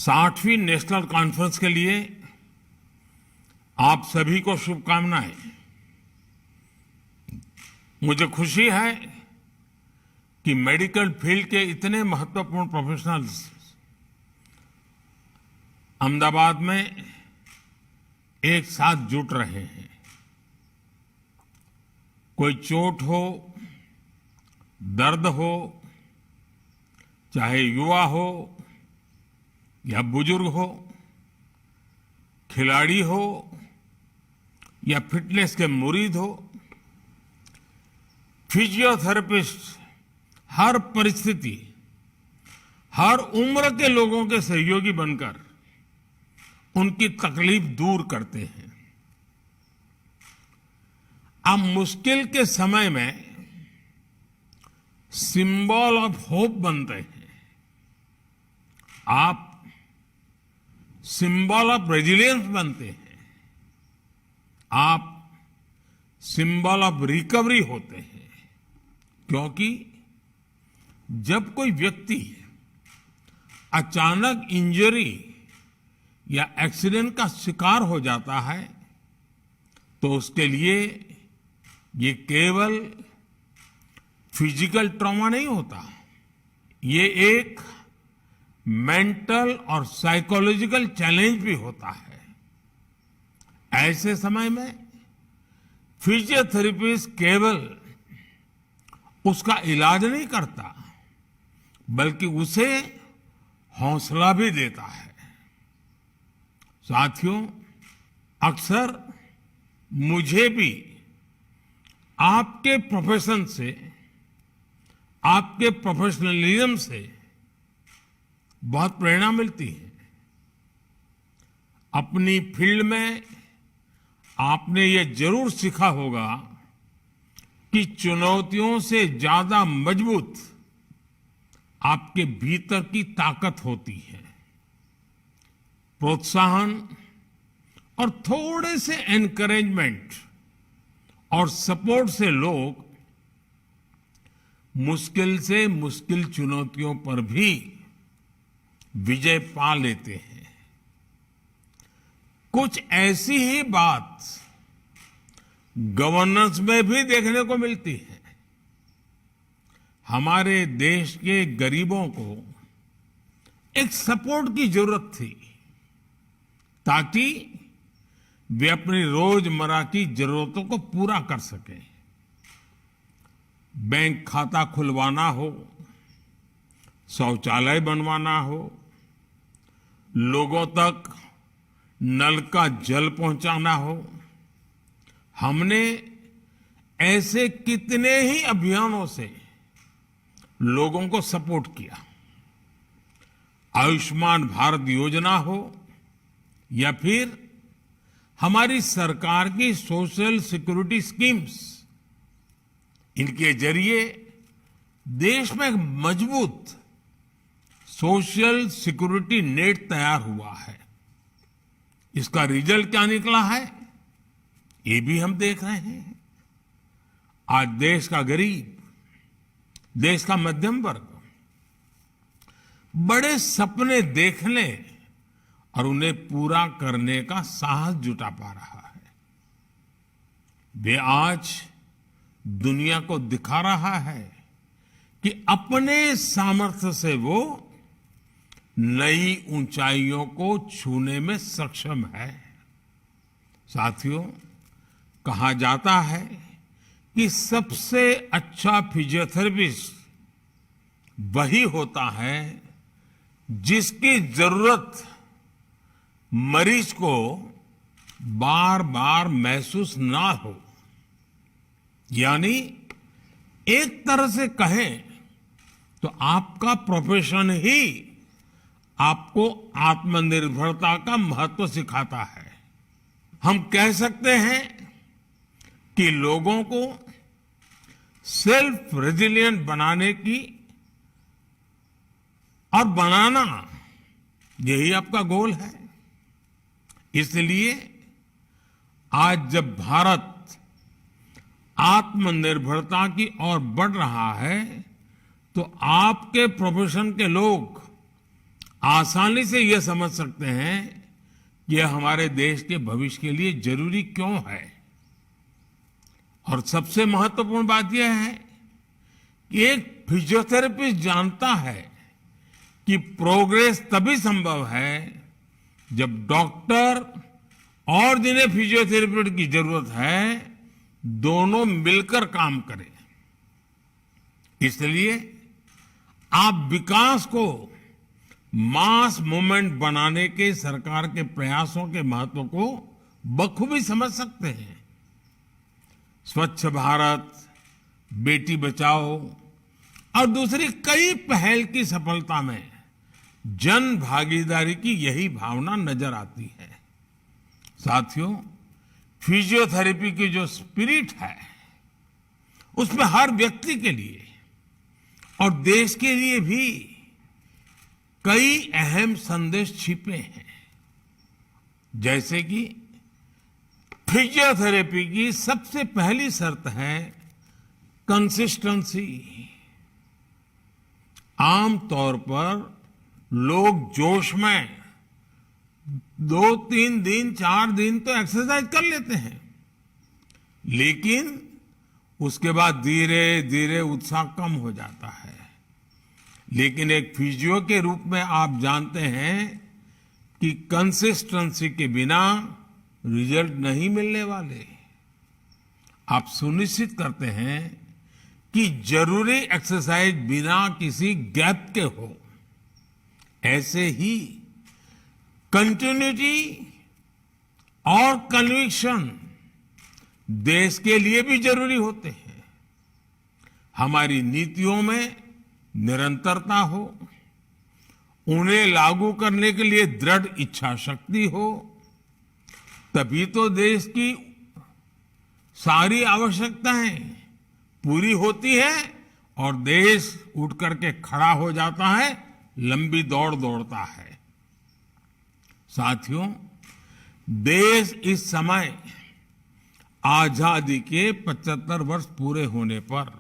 60वीं national conference के लिए आप सभी को शुभकामनाएं। मुझे खुशी है कि मेडिकल फील्ड के इतने महत्वपूर्ण प्रोफेशनल्स अहमदाबाद में एक साथ जुट रहे हैं। कोई चोट हो, दर्द हो, चाहे युवा हो या बुजुर्ग हो, खिलाड़ी हो या फिटनेस के मुरीद हो, फिजियोथेरेपिस्ट हर परिस्थिति, हर उम्र के लोगों के सहयोगी बनकर उनकी तकलीफ दूर करते हैं। आप मुश्किल के समय में सिंबल ऑफ होप बनते हैं। आप सिंबल ऑफ रेजिलियंस बनते हैं। आप सिंबल ऑफ रिकवरी होते हैं, क्योंकि जब कोई व्यक्ति अचानक इंजरी या एक्सीडेंट का शिकार हो जाता है तो उसके लिए ये केवल फिजिकल ट्रॉमा नहीं होता, ये एक मेंटल और साइकोलॉजिकल चैलेंज भी होता है। ऐसे समय में फिजियोथेरेपिस्ट केवल उसका इलाज नहीं करता, बल्कि उसे हौसला भी देता है। साथियों, अक्सर मुझे भी आपके प्रोफेशन से, आपके प्रोफेशनलिज्म से बहुत प्रेरणा मिलती है। अपनी फील्ड में आपने ये जरूर सीखा होगा कि चुनौतियों से ज्यादा मजबूत आपके भीतर की ताकत होती है। प्रोत्साहन और थोड़े से एनकरेजमेंट और सपोर्ट से लोग मुश्किल से मुश्किल चुनौतियों पर भी विजय पा लेते हैं। कुछ ऐसी ही बात गवर्नेंस में भी देखने को मिलती है। हमारे देश के गरीबों को एक सपोर्ट की जरूरत थी, ताकि वे अपनी रोजमर्रा की जरूरतों को पूरा कर सकें। बैंक खाता खुलवाना हो, शौचालय बनवाना हो, लोगों तक नल का जल पहुंचाना हो, हमने ऐसे कितने ही अभियानों से लोगों को सपोर्ट किया। आयुष्मान भारत योजना हो या फिर हमारी सरकार की सोशल सिक्योरिटी स्कीम्स, इनके जरिए देश में एक मजबूत सोशल सिक्योरिटी नेट तैयार हुआ है। इसका रिजल्ट क्या निकला है, ये भी हम देख रहे हैं। आज देश का गरीब, देश का मध्यम वर्ग बड़े सपने देखने और उन्हें पूरा करने का साहस जुटा पा रहा है। वे आज दुनिया को दिखा रहा है कि अपने सामर्थ्य से वो नई ऊंचाइयों को छूने में सक्षम है। साथियों, कहा जाता है कि सबसे अच्छा फिजियोथेरेपिस्ट वही होता है जिसकी जरूरत मरीज को बार बार महसूस ना हो। यानी एक तरह से कहें तो आपका प्रोफेशन ही आपको आत्मनिर्भरता का महत्व सिखाता है। हम कह सकते हैं कि लोगों को सेल्फ रेजिलिएंट बनाने की और बनाना, यही आपका गोल है। इसलिए आज जब भारत आत्मनिर्भरता की ओर बढ़ रहा है, तो आपके प्रोफेशन के लोग आसानी से यह समझ सकते हैं कि यह हमारे देश के भविष्य के लिए जरूरी क्यों है। और सबसे महत्वपूर्ण बात यह है कि एक फिजियोथेरेपिस्ट जानता है कि प्रोग्रेस तभी संभव है जब डॉक्टर और जिन्हें फिजियोथेरेपी की जरूरत है दोनों मिलकर काम करें। इसलिए आप विकास को मास मूवमेंट बनाने के सरकार के प्रयासों के महत्व को बखूबी समझ सकते हैं। स्वच्छ भारत, बेटी बचाओ और दूसरी कई पहल की सफलता में जन भागीदारी की यही भावना नजर आती है। साथियों, फिजियोथेरेपी की जो स्पिरिट है उसमें हर व्यक्ति के लिए और देश के लिए भी कई अहम संदेश छिपे हैं। जैसे कि फिजियोथेरेपी की सबसे पहली शर्त है कंसिस्टेंसी। आमतौर पर लोग जोश में 2-3 दिन 4 दिन तो एक्सरसाइज कर लेते हैं, लेकिन उसके बाद धीरे धीरे उत्साह कम हो जाता है। लेकिन एक फिजियो के रूप में आप जानते हैं कि कंसिस्टेंसी के बिना रिजल्ट नहीं मिलने वाले। आप सुनिश्चित करते हैं कि जरूरी एक्सरसाइज बिना किसी गैप के हो। ऐसे ही कंटिन्यूटी और कन्विक्शन देश के लिए भी जरूरी होते हैं। हमारी नीतियों में निरंतरता हो, उन्हें लागू करने के लिए दृढ़ इच्छा शक्ति हो, तभी तो देश की सारी आवश्यकताएं पूरी होती है और देश उठ करके खड़ा हो जाता है, लंबी दौड़ दौड़ता है। साथियों, देश इस समय आजादी के 75 वर्ष पूरे होने पर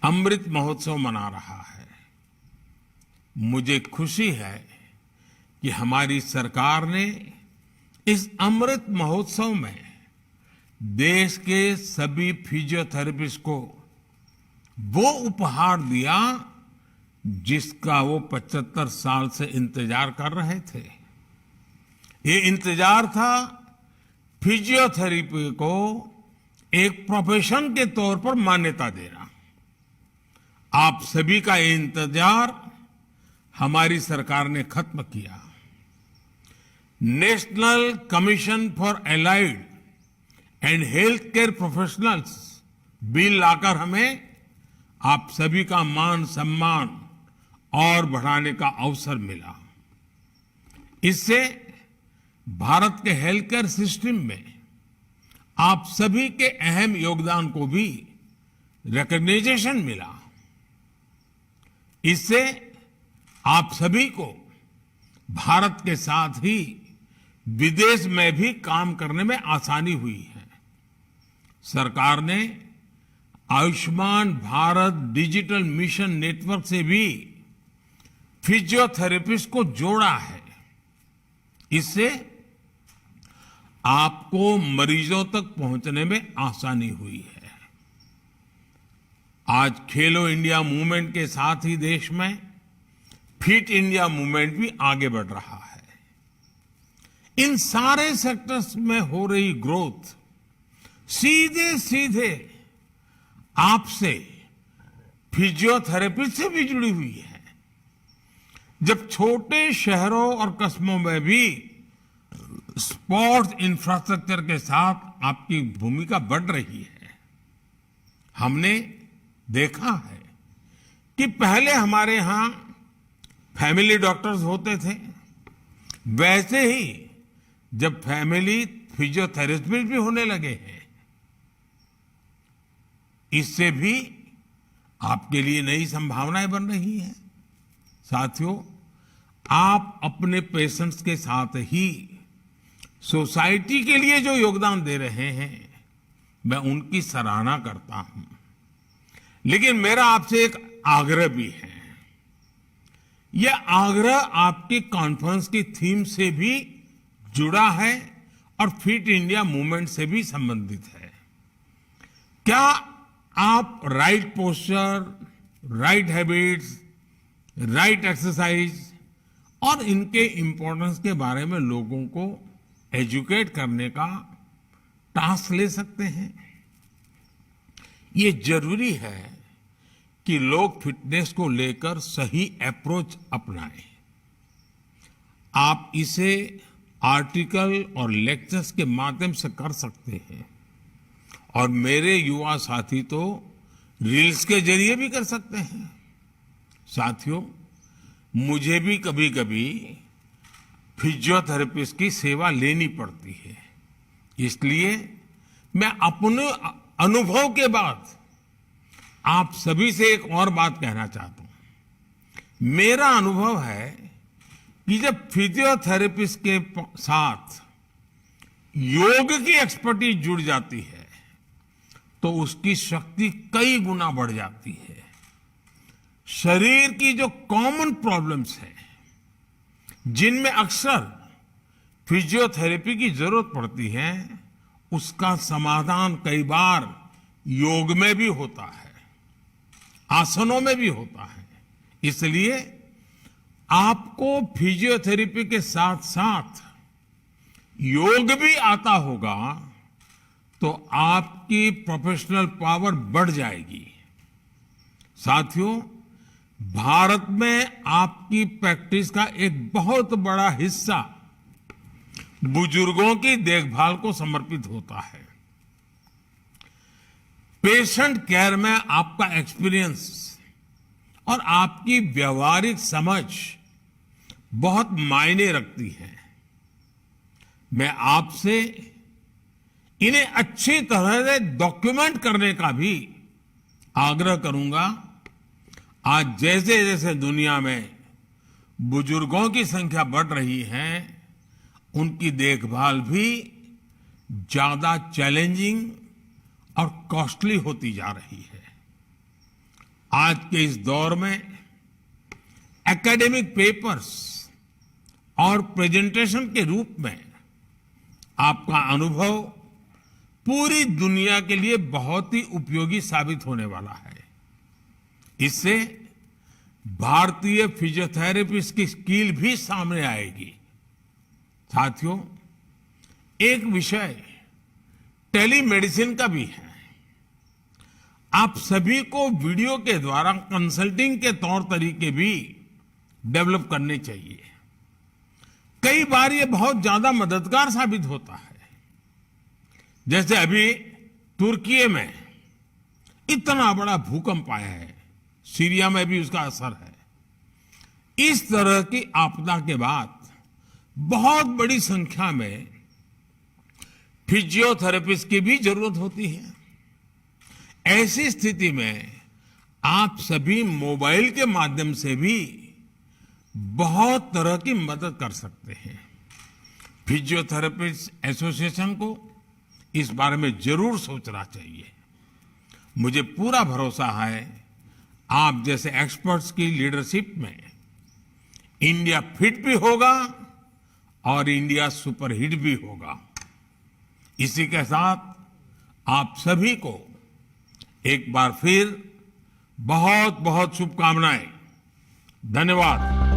अमृत महोत्सव मना रहा है। मुझे खुशी है कि हमारी सरकार ने इस अमृत महोत्सव में देश के सभी फिजियोथेरेपिस्ट को वो उपहार दिया जिसका वो 75 साल से इंतजार कर रहे थे। ये इंतजार था फिजियोथेरेपी को एक प्रोफेशन के तौर पर मान्यता देना। आप सभी का ये इंतजार हमारी सरकार ने खत्म किया। National commission for allied and health care professionals bill लाकर हमें आप सभी का मान सम्मान और बढ़ाने का अवसर मिला। इससे भारत के हेल्थ केयर सिस्टम में आप सभी के अहम योगदान को भी रिकॉग्निशन मिला। इससे आप सभी को भारत के साथ ही विदेश में भी काम करने में आसानी हुई है। सरकार ने Ayushman Bharat digital mission network से भी फिजियोथेरेपिस्ट को जोड़ा है। इससे आपको मरीजों तक पहुंचने में आसानी हुई है। आज खेलो इंडिया मूवमेंट के साथ ही देश में फिट इंडिया मूवमेंट भी आगे बढ़ रहा है। इन सारे सेक्टर्स में हो रही ग्रोथ सीधे सीधे आपसे फिजियोथेरेपी से भी जुड़ी हुई है। जब छोटे शहरों और कस्बों में भी स्पोर्ट्स इंफ्रास्ट्रक्चर के साथ आपकी भूमिका बढ़ रही है। हमने देखा है कि पहले हमारे यहां फैमिली डॉक्टर्स होते थे, वैसे ही जब फैमिली फिजियोथेरेपिस्ट भी होने लगे हैं। इससे भी आपके लिए नई संभावनाएं बन रही हैं। साथियों, आप अपने पेशेंट्स के साथ ही सोसाइटी के लिए जो योगदान दे रहे हैं, मैं उनकी सराहना करता हूं। लेकिन मेरा आपसे एक आग्रह भी है। यह आग्रह आपकी कॉन्फ्रेंस की थीम से भी जुड़ा है और फिट इंडिया मूवमेंट से भी संबंधित है। क्या आप right posture, right habits, right exercise और इनके इम्पोर्टेंस के बारे में लोगों को एजुकेट करने का टास्क ले सकते हैं? ये जरूरी है कि लोग फिटनेस को लेकर सही अप्रोच अपनाएं। आप इसे आर्टिकल और लेक्चर्स के माध्यम से कर सकते हैं और मेरे युवा साथी तो रील्स के जरिए भी कर सकते हैं। साथियों, मुझे भी कभी कभी फिजियोथेरेपिस्ट की सेवा लेनी पड़ती है, इसलिए मैं अपने अनुभव के बाद आप सभी से एक और बात कहना चाहता हूं। मेरा अनुभव है कि जब फिजियोथेरेपिस्ट के साथ योग की एक्सपर्टीज जुड़ जाती है तो उसकी शक्ति कई गुना बढ़ जाती है। शरीर की जो कॉमन प्रॉब्लम्स हैं, जिनमें अक्सर फिजियोथेरेपी की जरूरत पड़ती है, उसका समाधान कई बार योग में भी होता है, आसनों में भी होता है। इसलिए आपको फिजियोथेरेपी के साथ साथ योग भी आता होगा तो आपकी प्रोफेशनल पावर बढ़ जाएगी। साथियों, भारत में आपकी प्रैक्टिस का एक बहुत बड़ा हिस्सा बुजुर्गों की देखभाल को समर्पित होता है। पेशेंट केयर में आपका एक्सपीरियंस और आपकी व्यवहारिक समझ बहुत मायने रखती है। मैं आपसे इन्हें अच्छी तरह से डॉक्यूमेंट करने का भी आग्रह करूंगा। आज जैसे जैसे दुनिया में बुजुर्गों की संख्या बढ़ रही है, उनकी देखभाल भी ज्यादा चैलेंजिंग और कॉस्टली होती जा रही है। आज के इस दौर में एकेडमिक पेपर्स और प्रेजेंटेशन के रूप में आपका अनुभव पूरी दुनिया के लिए बहुत ही उपयोगी साबित होने वाला है। इससे भारतीय फिजियोथेरेपिस्ट की स्किल भी सामने आएगी। साथियों, एक विषय टेलीमेडिसिन का भी है। आप सभी को वीडियो के द्वारा कंसल्टिंग के तौर तरीके भी डेवलप करने चाहिए। कई बार ये बहुत ज्यादा मददगार साबित होता है। जैसे अभी तुर्की में इतना बड़ा भूकंप आया है, सीरिया में भी उसका असर है। इस तरह की आपदा के बाद बहुत बड़ी संख्या में फिजियोथेरेपिस्ट की भी जरूरत होती है। ऐसी स्थिति में आप सभी मोबाइल के माध्यम से भी बहुत तरह की मदद कर सकते हैं। फिजियोथेरेपिस्ट एसोसिएशन को इस बारे में जरूर सोचना चाहिए। मुझे पूरा भरोसा है आप जैसे एक्सपर्ट्स की लीडरशिप में इंडिया फिट भी होगा और इंडिया सुपरहिट भी होगा। इसी के साथ आप सभी को एक बार फिर बहुत बहुत शुभकामनाएं। धन्यवाद।